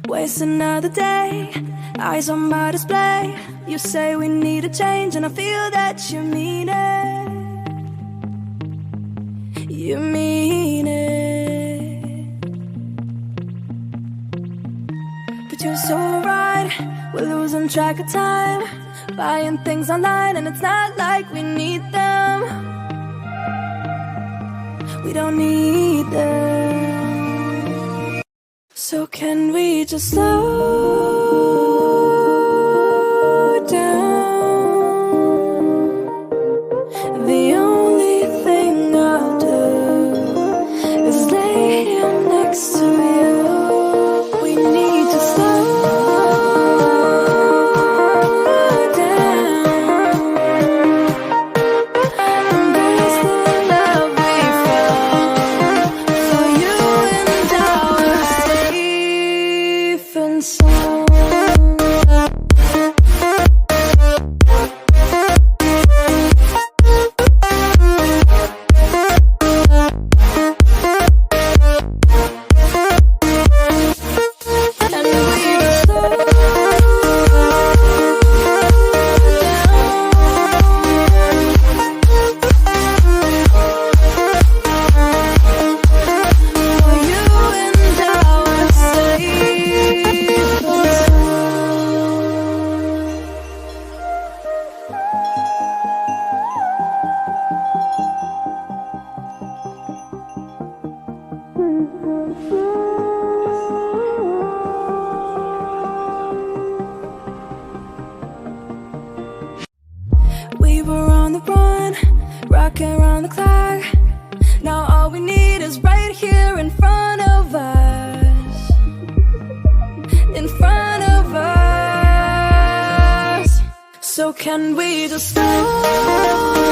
Waste another day, eyes on my display. You say we need a change, and I feel that you mean it. You mean it. But you're so right, we're losing track of time, buying things online, and it's not like we need them. We don't need them. So can we just slow down? The only thing I'll do is lay here next to you. We need to slow down. Embrace the love we found. For you and I are safe and sound. We were on the run, rocking around the clock. Now all we need is right here in front of us. In front of us. So can we just slow